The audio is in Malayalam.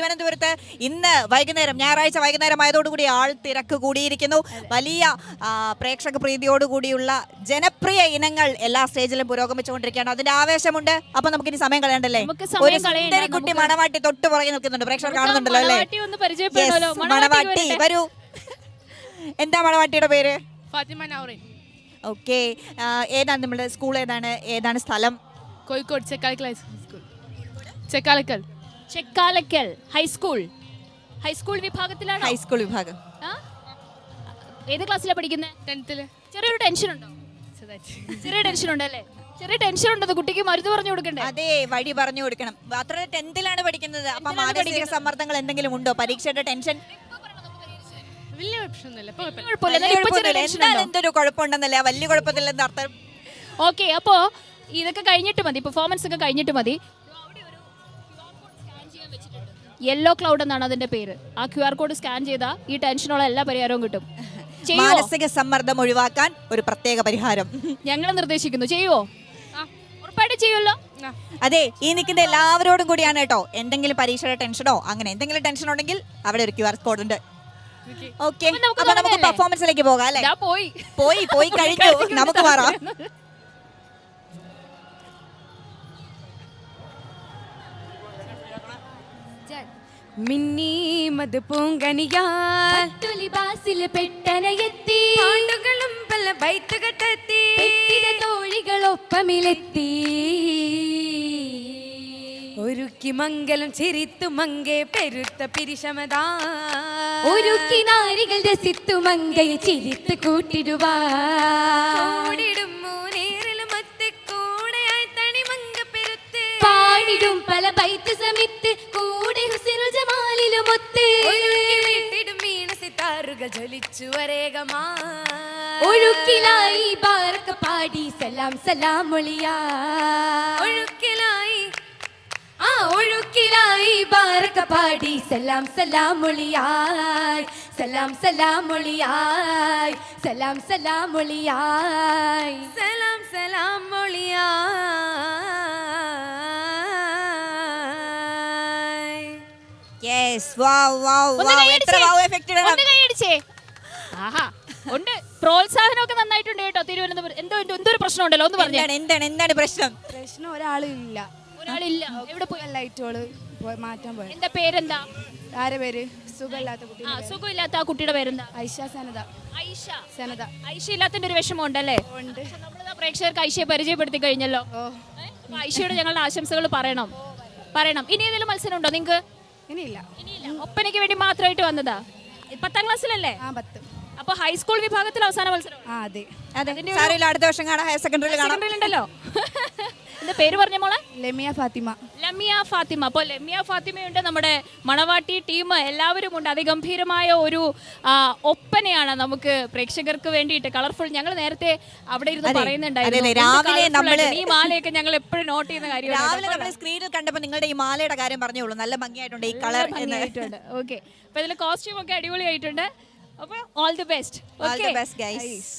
തിരുവനന്തപുരത്ത് ഇന്ന് വൈകുന്നേരം ഞായറാഴ്ച വൈകുന്നേരം ആയതോടുകൂടി ആൾ തിരക്ക് കൂടിയിരിക്കുന്നു. വലിയ പ്രേക്ഷക പ്രീതിയോടുകൂടിയുള്ള ജനപ്രിയ ഇനങ്ങൾ എല്ലാ സ്റ്റേജിലും പുരോഗമിച്ചുകൊണ്ടിരിക്കുകയാണ്. അതിന്റെ ആവേശമുണ്ട്. അപ്പൊ നമുക്കിനി സമയം കളയണ്ടല്ലേ? ഒരു സുന്ദരി കുട്ടി മണവാട്ടി തൊട്ട് പുറകെ നിൽക്കുന്നുണ്ട്. പ്രേക്ഷകർ കാണുന്നുണ്ടല്ലോ അല്ലേ? മണവാട്ടി വരൂ. എന്താ മണവാട്ടിയുടെ പേര്? ഫാത്തിമ നൗറിൻ. ഓക്കെ, ഏതാണ് നമ്മുടെ സ്കൂൾ? ഏതാണ് സ്ഥലം? കോഴിക്കോട് ചെക്കാലക്കൽ ഹൈസ്കൂൾ. ചെക്കാലക്കൽ ചെക്കാലക്കൽ ഹൈസ്കൂൾ വിഭാഗത്തിലാണ്. ഹൈസ്കൂൾ വിഭാഗം. ഏത് ക്ലാസ്സിലാണ് പഠിക്കുന്നത്? 10th. ചെറിയൊരു ടെൻഷൻ ഉണ്ടോ? ചെറിയ ടെൻഷൻ ഉണ്ടല്ലേ? ചെറിയ ടെൻഷൻ ഉണ്ടത്. കുട്ടിക്ക് മരുന്ന് പറഞ്ഞു കൊടുക്കണ്ടേ? അതെ, വഴി പറഞ്ഞു കൊടുക്കണം. മാത്രമല്ല 10th പഠിക്കുന്നത്. അപ്പൊ മാനസിക സമ്മർദ്ദങ്ങൾ എന്തെങ്കിലും ഉണ്ടോ? പരീക്ഷയുടെ ടെൻഷൻ? വലിയ പ്രശ്നമൊന്നുമില്ല. എന്തൊരു കുഴപ്പമുണ്ടെന്നല്ലേ? വലിയ കുഴപ്പത്തില്ലെന്ന് അർത്ഥം. ഓക്കെ, അപ്പോ ഇതൊക്കെ കഴിഞ്ഞിട്ട് മതി, പെർഫോമൻസ് ഒക്കെ കഴിഞ്ഞിട്ട് മതി. യെല്ലോ ക്ലൗഡ് എന്നാണ് അതിന്റെ പേര്. ആ QR കോഡ് സ്കാൻ ചെയ്താൽ ഈ ടെൻഷനുള്ള എല്ലാ പരിഹാരവും കിട്ടും. മാനസിക സമ്മർദ്ദം ഒഴിവാക്കാൻ ഒരു പ്രത്യേക പരിഹാരം ഞങ്ങൾ നിർദ്ദേശിക്കുന്നു. ചെയ്യുവോ? ഉറപ്പായിട്ട് ചെയ്യുമല്ലോ. അതെ, ഈ നിൽക്കുന്ന എല്ലാവരോടും കൂടിയാണ് കേട്ടോ. എന്തെങ്കിലും പരീക്ഷയുടെ ടെൻഷനോ അങ്ങനെ എന്തെങ്കിലും ടെൻഷൻ ഉണ്ടെങ്കിൽ അവിടെ ഒരു QR കോഡ് ഉണ്ട്. ഓക്കെ, അപ്പൊ നമുക്ക് പെർഫോമൻസിലേക്ക് പോകാം അല്ലേ? പോയി കഴിഞ്ഞു. നമുക്ക് മാറാം. മിന്നി മത് പൂങ്കനിയാൽ പെട്ടനയെത്തി ആണ്ടുകളും പല ബൈത്തുകെട്ടെത്തി തോഴികളൊപ്പമിലെത്തി ഒരുക്കി മംഗലം ചിരിത്തു മങ്കെ പെരുത്ത പിരിശമതാ ഒരുക്കി നാരികൾ രസിത്തു മങ്കയെ ചിരിത്ത് കൂട്ടിടുവാ പാടിടും പല ബൈത്ത് സമിത്ത് കൂടെ ഹുസൈനുൽ ജമാലിലും ഒത്ത് വീട്ടിടും വീണ സിതാറുകൾ ജ്വലിച്ചു വരേഗമാ ഒഴുക്കിലായി ബാരക പാടി സലാം സലാം മൊളിയാ ഒഴുക്കിലായി ബാരക പാടി സലാം സലാം മൊളിയായ് സലാം സലാം മൊളിയായ് സലാം സലാം മൊളിയായ് സലാം സലാം മൊളിയായ്. പ്രോത്സാഹനമൊക്കെ നന്നായിട്ടുണ്ട് കേട്ടോ. തിരുവനന്തപുരം എന്തൊരു പ്രശ്നം ഉണ്ടല്ലോ, ഒന്ന് പറഞ്ഞു. എന്താണ് പ്രശ്നം? ഒരാളില്ല. എവിടെ പോയി? ലൈറ്റുകള് മാറ്റാൻ പോയി. എന്താ പേരെന്താ? ആരെ പേര്? സുഖമില്ലാത്ത കുട്ടി. സുഖമില്ലാത്ത ആ കുട്ടിയുടെ പേരെന്താ? ഐഷ സനത. ഐഷ ഇല്ലാത്തതിന്റെ ഒരു വിഷമം ഉണ്ടല്ലേ? നമ്മള് പ്രേക്ഷകർക്ക് ഐഷയെ പരിചയപ്പെടുത്തി കഴിഞ്ഞല്ലോ. ഐഷയുടെ ഞങ്ങളുടെ ആശംസകൾ പറയണം. ഇനി ഏതെങ്കിലും മത്സരം ഉണ്ടോ നിങ്ങൾക്ക്? ഇനിയില്ല. ഒപ്പനയ്ക്ക് വേണ്ടി മാത്രമായിട്ട് വന്നതാ? 10th ക്ലാസ്സിലല്ലേ? അപ്പൊ ഹൈസ്കൂൾ വിഭാഗത്തിൽ അവസാന മത്സരം. അടുത്ത വർഷം കാണാം. ഹയർ സെക്കൻഡറിയിൽ ഉണ്ടല്ലോ. എന്താ പേര് പറഞ്ഞ മോളെ? ലമിയ ഫാത്തിമ. അപ്പൊ ലമിയ ഫാത്തിമയുണ്ട്. നമ്മുടെ മണവാട്ടി ടീം എല്ലാവരും ഉണ്ട്. അതിഗംഭീരമായ ഒരു ഒപ്പനയാണ് നമുക്ക് പ്രേക്ഷകർക്ക് വേണ്ടിയിട്ട് കളർഫുൾ. ഞങ്ങൾ നേരത്തെ അവിടെ ഇരുന്ന് പറയുന്നുണ്ടായിരുന്നു, രാവിലെ ഈ മാലയൊക്കെ ഞങ്ങൾ എപ്പോഴും നോട്ട് ചെയ്യുന്ന കാര്യമാണ്. സ്ക്രീനിൽ കണ്ടപ്പോൾ നിങ്ങളുടെ ഈ മാലയുടെ കാര്യം പറഞ്ഞോളൂ. നല്ല ഭംഗിയായിട്ടുണ്ട് ഈ കളർ. ഓക്കെ, അപ്പൊ ഇതിൽ കോസ്റ്റ്യൂം ഒക്കെ അടിപൊളിയായിട്ടുണ്ട്. അപ്പൊ ഓൾ ദി ബെസ്റ്റ്. ഗൈസ്.